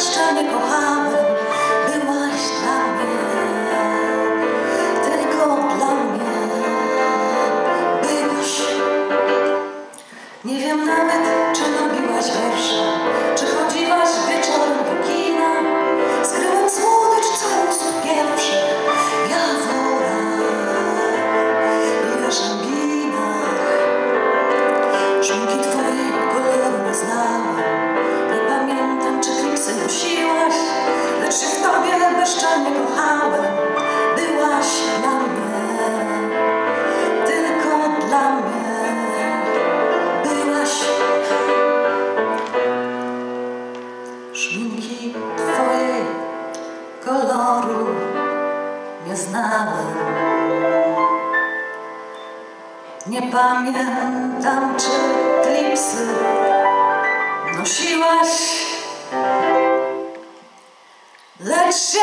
bezczelnie kochałem, byłaś dla mnie, tylko dla mnie byłaś. Nie wiem nawet, czy lubiłaś wiersze, czy chodziłaś wieczorem do kina. Skryłem słodycz całusów pierwszych w jaworach i jarzębinach. Szminki twojej koloru nie znałem, nie pamiętam, czy klipsy nosiłaś, lecz się w tobie bezczelnie kochałem, byłaś dla mnie, tylko dla mnie byłaś. Szminki twojej koloru nie znałem, nie pamiętam, czy klipsy nosiłaś, lecz się